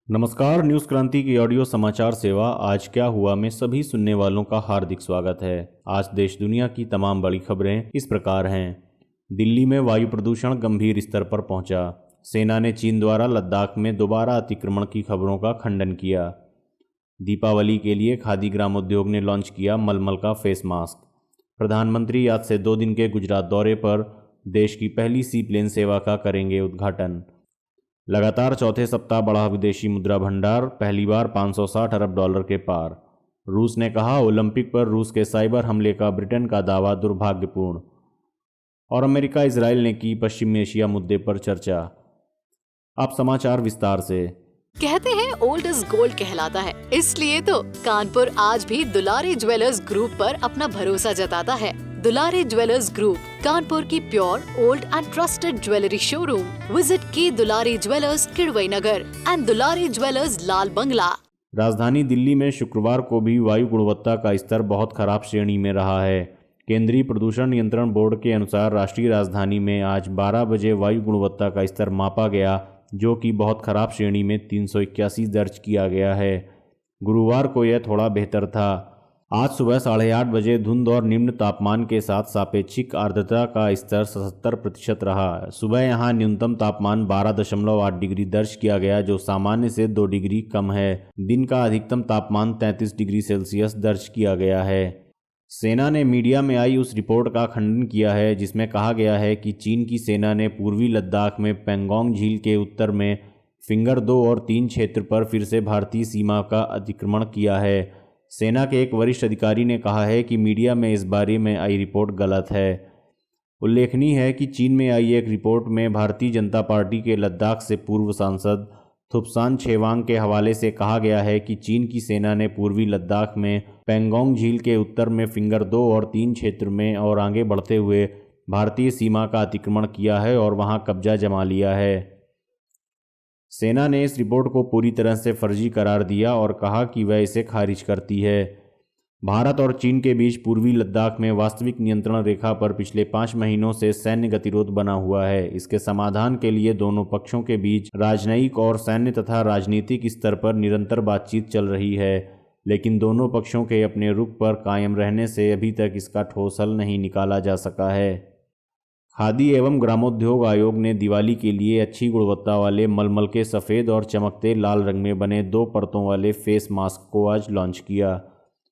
नमस्कार। न्यूज़ क्रांति की ऑडियो समाचार सेवा आज क्या हुआ में सभी सुनने वालों का हार्दिक स्वागत है। आज देश दुनिया की तमाम बड़ी खबरें इस प्रकार हैं। दिल्ली में वायु प्रदूषण गंभीर स्तर पर पहुंचा। सेना ने चीन द्वारा लद्दाख में दोबारा अतिक्रमण की खबरों का खंडन किया। दीपावली के लिए खादी ग्रामोद्योग ने लॉन्च किया मलमल का फेस मास्क। प्रधानमंत्री आज से 2 दिन के गुजरात दौरे पर देश की पहली सी प्लेन सेवा का करेंगे उद्घाटन। लगातार चौथे सप्ताह बढ़ा विदेशी मुद्रा भंडार, पहली बार $560 अरब के पार। रूस ने कहा ओलंपिक पर रूस के साइबर हमले का ब्रिटेन का दावा दुर्भाग्यपूर्ण। और अमेरिका इजराइल ने की पश्चिम एशिया मुद्दे पर चर्चा। अब समाचार विस्तार से। कहते हैं ओल्ड इज गोल्ड कहलाता है, इसलिए तो कानपुर आज भी दुलारी ज्वेलर्स ग्रुप पर अपना भरोसा जताता है। दुलारी ज्वेलर्स ग्रुप, कानपुर की pure old and trusted jewellery showroom. Visit की Dulari jewellers Kidwai Nagar and Dulari jewellers Lal Bangla. राजधानी दिल्ली में शुक्रवार को भी वायु गुणवत्ता का स्तर बहुत खराब श्रेणी में रहा है। केंद्रीय प्रदूषण नियंत्रण बोर्ड के अनुसार राष्ट्रीय राजधानी में आज 12 बजे वायु गुणवत्ता का स्तर मापा गया, जो कि बहुत खराब श्रेणी में 381 दर्ज किया गया है। गुरुवार को यह थोड़ा बेहतर था। आज सुबह 8:30 बजे धुंध और निम्न तापमान के साथ सापेक्षिक आर्द्रता का स्तर 77% रहा। सुबह यहां न्यूनतम तापमान 12.8 डिग्री दर्ज किया गया, जो सामान्य से 2 डिग्री कम है। दिन का अधिकतम तापमान 33 डिग्री सेल्सियस दर्ज किया गया है। सेना ने मीडिया में आई उस रिपोर्ट का खंडन किया है जिसमें कहा गया है कि चीन की सेना ने पूर्वी लद्दाख में पेंगोंग झील के उत्तर में फिंगर 2 और 3 क्षेत्र पर फिर से भारतीय सीमा का अतिक्रमण किया है। सेना के एक वरिष्ठ अधिकारी ने कहा है कि मीडिया में इस बारे में आई रिपोर्ट गलत है। उल्लेखनीय है कि चीन में आई एक रिपोर्ट में भारतीय जनता पार्टी के लद्दाख से पूर्व सांसद थुप्सान छेवांग के हवाले से कहा गया है कि चीन की सेना ने पूर्वी लद्दाख में पेंगोंग झील के उत्तर में फिंगर 2 और 3 क्षेत्र में और आगे बढ़ते हुए भारतीय सीमा का अतिक्रमण किया है और वहां कब्जा जमा लिया है। सेना ने इस रिपोर्ट को पूरी तरह से फर्जी करार दिया और कहा कि वह इसे खारिज करती है। भारत और चीन के बीच पूर्वी लद्दाख में वास्तविक नियंत्रण रेखा पर पिछले 5 महीनों से सैन्य गतिरोध बना हुआ है। इसके समाधान के लिए दोनों पक्षों के बीच राजनयिक और सैन्य तथा राजनीतिक स्तर पर निरंतर बातचीत चल रही है, लेकिन दोनों पक्षों के अपने रुख पर कायम रहने से अभी तक इसका ठोस हल नहीं निकाला जा सका है। खादी एवं ग्रामोद्योग आयोग ने दिवाली के लिए अच्छी गुणवत्ता वाले मलमल के सफ़ेद और चमकते लाल रंग में बने 2 परतों वाले फेस मास्क को आज लॉन्च किया।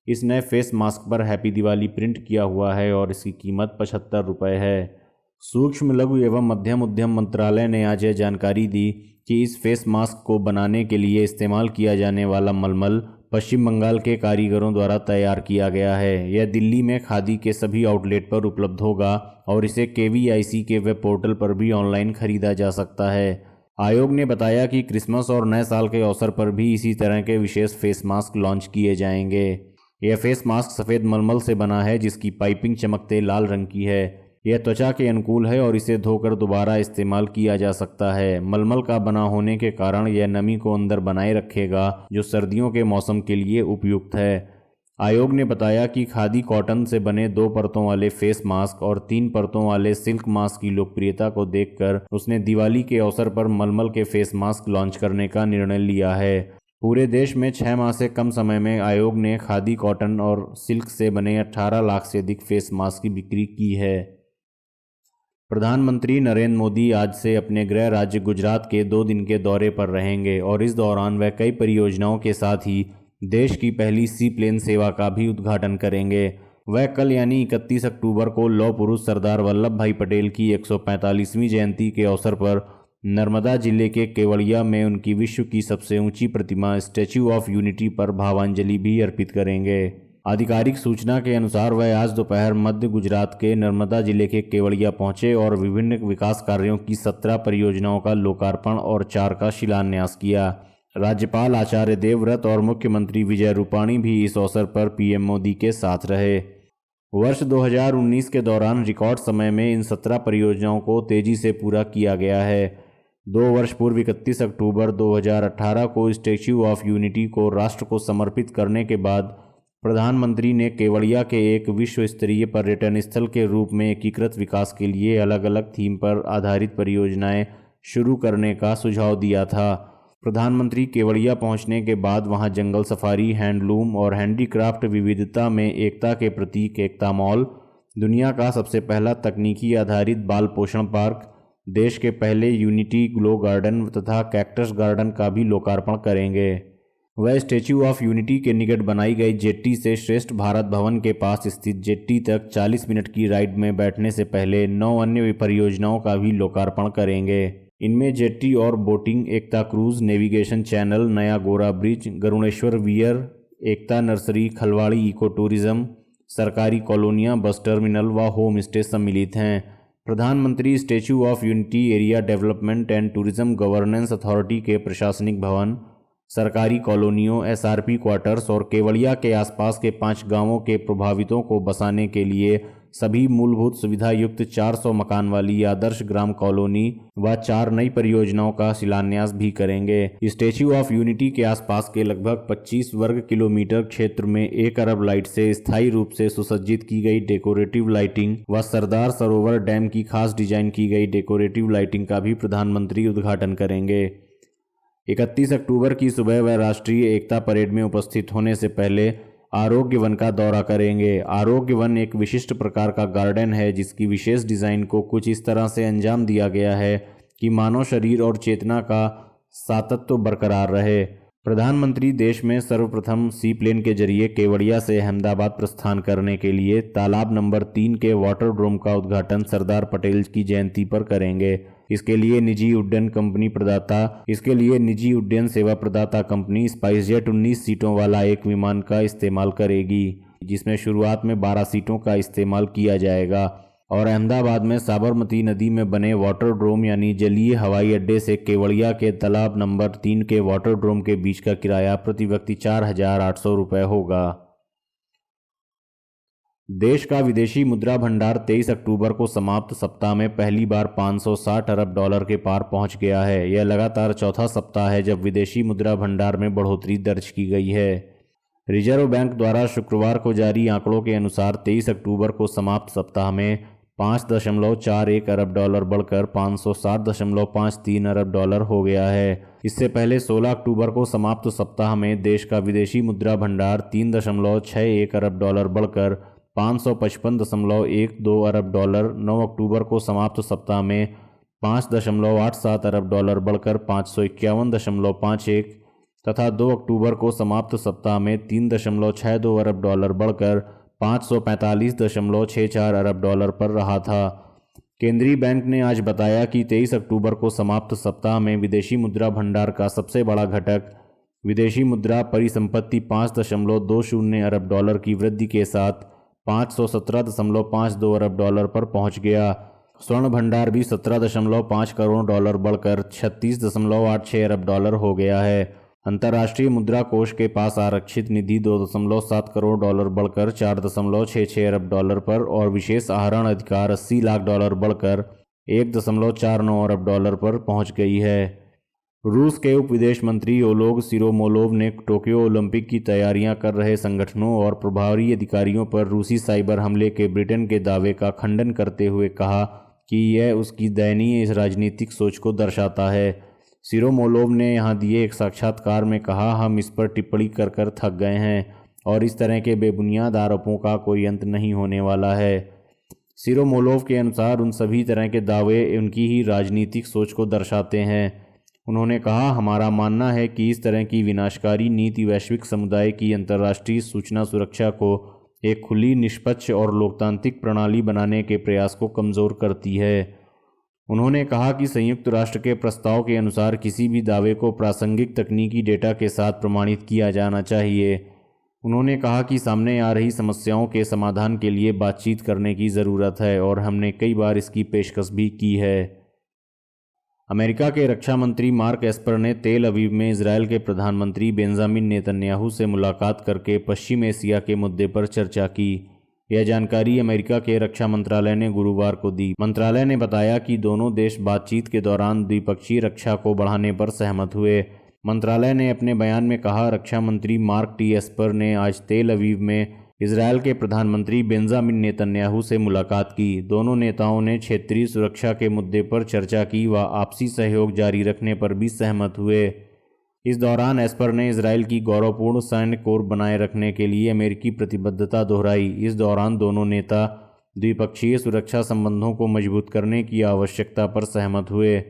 इस नए फेस मास्क पर हैप्पी दिवाली प्रिंट किया हुआ है और इसकी कीमत 75 रुपये है। सूक्ष्म लघु एवं मध्यम उद्यम मंत्रालय ने आज यह जानकारी दी कि इस फेस मास्क को बनाने के लिए इस्तेमाल किया जाने वाला मलमल पश्चिम बंगाल के कारीगरों द्वारा तैयार किया गया है। यह दिल्ली में खादी के सभी आउटलेट पर उपलब्ध होगा और इसे KVIC के वेब पोर्टल पर भी ऑनलाइन खरीदा जा सकता है। आयोग ने बताया कि क्रिसमस और नए साल के अवसर पर भी इसी तरह के विशेष फेस मास्क लॉन्च किए जाएंगे। यह फेस मास्क सफ़ेद मलमल से बना है जिसकी पाइपिंग चमकते लाल रंग की है। यह त्वचा के अनुकूल है और इसे धोकर दोबारा इस्तेमाल किया जा सकता है। मलमल का बना होने के कारण यह नमी को अंदर बनाए रखेगा, जो सर्दियों के मौसम के लिए उपयुक्त है। आयोग ने बताया कि खादी कॉटन से बने 2 परतों वाले फेस मास्क और 3 परतों वाले सिल्क मास्क की लोकप्रियता को देखकर उसने दिवाली के अवसर पर मलमल के फेस मास्क लॉन्च करने का निर्णय लिया है। पूरे देश में 6 माह से कम समय में आयोग ने खादी कॉटन और सिल्क से बने 18 लाख से अधिक फेस मास्क की बिक्री की है। प्रधानमंत्री नरेंद्र मोदी आज से अपने गृह राज्य गुजरात के 2 दिन के दौरे पर रहेंगे और इस दौरान वह कई परियोजनाओं के साथ ही देश की पहली सी प्लेन सेवा का भी उद्घाटन करेंगे। वह कल यानी 31 अक्टूबर को लौह पुरुष सरदार वल्लभ भाई पटेल की 145वीं जयंती के अवसर पर नर्मदा जिले के केवड़िया में उनकी विश्व की सबसे ऊंची प्रतिमा स्टैच्यू ऑफ यूनिटी पर भावांजलि भी अर्पित करेंगे। आधिकारिक सूचना के अनुसार वह आज दोपहर मध्य गुजरात के नर्मदा जिले के केवड़िया पहुंचे और विभिन्न विकास कार्यों की 17 परियोजनाओं का लोकार्पण और 4 का शिलान्यास किया। राज्यपाल आचार्य देवव्रत और मुख्यमंत्री विजय रूपाणी भी इस अवसर पर PM मोदी के साथ रहे। वर्ष 2019 के दौरान रिकॉर्ड समय में इन 17 परियोजनाओं को तेजी से पूरा किया गया है। 2 वर्ष पूर्व 31 अक्टूबर 2018 को स्टैच्यू ऑफ यूनिटी को राष्ट्र को समर्पित करने के बाद प्रधानमंत्री ने केवड़िया के एक विश्व स्तरीय पर्यटन स्थल के रूप में एकीकृत विकास के लिए अलग अलग थीम पर आधारित परियोजनाएं शुरू करने का सुझाव दिया था। प्रधानमंत्री केवड़िया पहुंचने के बाद वहां जंगल सफारी, हैंडलूम और हैंडीक्राफ्ट विविधता में एकता के प्रतीक एकता मॉल, दुनिया का सबसे पहला तकनीकी आधारित बाल पोषण पार्क, देश के पहले यूनिटी ग्लो गार्डन तथा कैक्टस गार्डन का भी लोकार्पण करेंगे। वह स्टैच्यू ऑफ यूनिटी के निकट बनाई गई जेट्टी से श्रेष्ठ भारत भवन के पास स्थित जेट्टी तक 40 मिनट की राइड में बैठने से पहले 9 अन्य परियोजनाओं का भी लोकार्पण करेंगे। इनमें जेट्टी और बोटिंग, एकता क्रूज, नेविगेशन चैनल, नया गोरा ब्रिज, गरुणेश्वर वियर, एकता नर्सरी, खलवाड़ी इको टूरिज्म, सरकारी कॉलोनियाँ, बस टर्मिनल व होम स्टे सम्मिलित हैं। प्रधानमंत्री statue of unity area development and tourism governance authority के प्रशासनिक भवन, सरकारी कॉलोनियों, एसआरपी क्वार्टर्स और केवड़िया के आसपास के 5 गांवों के प्रभावितों को बसाने के लिए सभी मूलभूत सुविधा युक्त 400 मकान वाली आदर्श ग्राम कॉलोनी व 4 नई परियोजनाओं का शिलान्यास भी करेंगे। स्टैच्यू ऑफ यूनिटी के आसपास के लगभग 25 वर्ग किलोमीटर क्षेत्र में 1 अरब लाइट से स्थायी रूप से सुसज्जित की गई डेकोरेटिव लाइटिंग व सरदार सरोवर डैम की खास डिजाइन की गई डेकोरेटिव लाइटिंग का भी प्रधानमंत्री उद्घाटन करेंगे। 31 अक्टूबर की सुबह वह राष्ट्रीय एकता परेड में उपस्थित होने से पहले आरोग्य वन का दौरा करेंगे। आरोग्य वन एक विशिष्ट प्रकार का गार्डन है जिसकी विशेष डिज़ाइन को कुछ इस तरह से अंजाम दिया गया है कि मानव शरीर और चेतना का सातत्य बरकरार रहे। प्रधानमंत्री देश में सर्वप्रथम सी प्लेन के जरिए केवड़िया से अहमदाबाद प्रस्थान करने के लिए तालाब नंबर 3 के वाटर ड्रोम का उद्घाटन सरदार पटेल की जयंती पर करेंगे। इसके लिए निजी उड्डयन सेवा प्रदाता कंपनी स्पाइसजेट 19 सीटों वाला एक विमान का इस्तेमाल करेगी, जिसमें शुरुआत में 12 सीटों का इस्तेमाल किया जाएगा और अहमदाबाद में साबरमती नदी में बने वाटर ड्रोम यानी जलीय हवाई अड्डे से केवड़िया के तालाब नंबर 3 के वाटर ड्रोम के बीच का किराया प्रति व्यक्ति 4,800 रुपये होगा। देश का विदेशी मुद्रा भंडार 23 अक्टूबर को समाप्त सप्ताह में पहली बार 560 अरब डॉलर के पार पहुंच गया है। यह लगातार चौथा सप्ताह है जब विदेशी मुद्रा भंडार में बढ़ोतरी दर्ज की गई है। रिजर्व बैंक द्वारा शुक्रवार को जारी आंकड़ों के अनुसार 23 अक्टूबर को समाप्त सप्ताह में 5.41 अरब डॉलर बढ़कर 560.53 अरब डॉलर हो गया है। इससे पहले 16 अक्टूबर को समाप्त सप्ताह में देश का विदेशी मुद्रा भंडार 3.61 अरब डॉलर बढ़कर 555.12 अरब डॉलर, 9 अक्टूबर को समाप्त सप्ताह में 5.87 अरब डॉलर बढ़कर 551.51 तथा 2 अक्टूबर को समाप्त सप्ताह में 3.62 अरब डॉलर बढ़कर 545.64 अरब डॉलर पर रहा था। केंद्रीय बैंक ने आज बताया कि 23 अक्टूबर को समाप्त सप्ताह में विदेशी मुद्रा भंडार का सबसे बड़ा घटक विदेशी मुद्रा परिसंपत्ति 5.20 अरब डॉलर की वृद्धि के साथ 517.52 अरब डॉलर पर पहुंच गया। स्वर्ण भंडार भी 17.5 करोड़ डॉलर बढ़कर 36.86 अरब डॉलर हो गया है। अंतर्राष्ट्रीय मुद्रा कोष के पास आरक्षित निधि 2.7 करोड़ डॉलर बढ़कर 4.66 अरब डॉलर पर और विशेष आहरण अधिकार 80 लाख डॉलर बढ़कर 1.49 अरब डॉलर पर पहुंच गई है। रूस के उप विदेश मंत्री ओलेग सिरोमोलोव ने टोक्यो ओलंपिक की तैयारियां कर रहे संगठनों और प्रभारी अधिकारियों पर रूसी साइबर हमले के ब्रिटेन के दावे का खंडन करते हुए कहा कि यह उसकी दयनीय राजनीतिक सोच को दर्शाता है। सिरोमोलोव ने यहां दिए एक साक्षात्कार में कहा, हम इस पर टिप्पणी कर कर थक गए हैं और इस तरह के बेबुनियाद आरोपों का कोई अंत नहीं होने वाला है। सिरोमोलोव के अनुसार उन सभी तरह के दावे उनकी ही राजनीतिक सोच को दर्शाते हैं। उन्होंने कहा, हमारा मानना है कि इस तरह की विनाशकारी नीति वैश्विक समुदाय की अंतर्राष्ट्रीय सूचना सुरक्षा को एक खुली, निष्पक्ष और लोकतांत्रिक प्रणाली बनाने के प्रयास को कमज़ोर करती है। उन्होंने कहा कि संयुक्त राष्ट्र के प्रस्ताव के अनुसार किसी भी दावे को प्रासंगिक तकनीकी डेटा के साथ प्रमाणित किया जाना चाहिए। उन्होंने कहा कि सामने आ रही समस्याओं के समाधान के लिए बातचीत करने की ज़रूरत है और हमने कई बार इसकी पेशकश भी की है। अमेरिका के रक्षा मंत्री मार्क एस्पर ने तेल अवीव में इजरायल के प्रधानमंत्री बेंजामिन नेतन्याहू से मुलाकात करके पश्चिम एशिया के मुद्दे पर चर्चा की। यह जानकारी अमेरिका के रक्षा मंत्रालय ने गुरुवार को दी। मंत्रालय ने बताया कि दोनों देश बातचीत के दौरान द्विपक्षीय रक्षा को बढ़ाने पर सहमत हुए। मंत्रालय ने अपने बयान में कहा, रक्षा मंत्री मार्क टी एस्पर ने आज तेल अवीव में इजरायल के प्रधानमंत्री बेंजामिन नेतन्याहू से मुलाकात की। दोनों नेताओं ने क्षेत्रीय सुरक्षा के मुद्दे पर चर्चा की व आपसी सहयोग जारी रखने पर भी सहमत हुए। इस दौरान एस्पर ने इजराइल की गौरवपूर्ण सैन्य कोर बनाए रखने के लिए अमेरिकी प्रतिबद्धता दोहराई। इस दौरान दोनों नेता द्विपक्षीय सुरक्षा संबंधों को मजबूत करने की आवश्यकता पर सहमत हुए।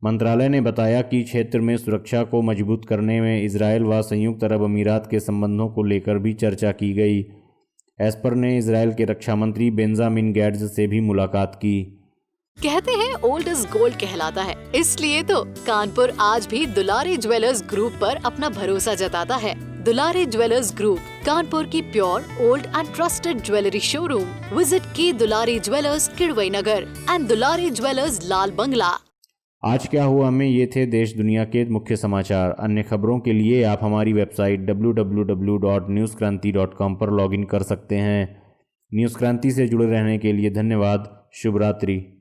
मंत्रालय ने बताया कि क्षेत्र में सुरक्षा को मजबूत करने में इजराइल व संयुक्त अरब अमीरात के संबंधों को लेकर भी चर्चा की गई। एस्पर ने इजराइल के रक्षा मंत्री बेंजामिन गैट्ज से भी मुलाकात की। कहते हैं ओल्ड इज गोल्ड कहलाता है, इसलिए तो कानपुर आज भी दुलारी ज्वेलर्स ग्रुप पर अपना भरोसा जताता है। दुलारी ज्वेलर्स ग्रुप, कानपुर की pure old and trusted jewellery showroom. Visit के Dulari jewellers Kidwai Nagar and Dulari jewellers Lal Bangla. आज क्या हुआ में ये थे देश दुनिया के मुख्य समाचार। अन्य खबरों के लिए आप हमारी वेबसाइट www.newskranti.com पर लॉगिन कर सकते हैं। न्यूज़ क्रांति से जुड़े रहने के लिए धन्यवाद। शुभ रात्रि।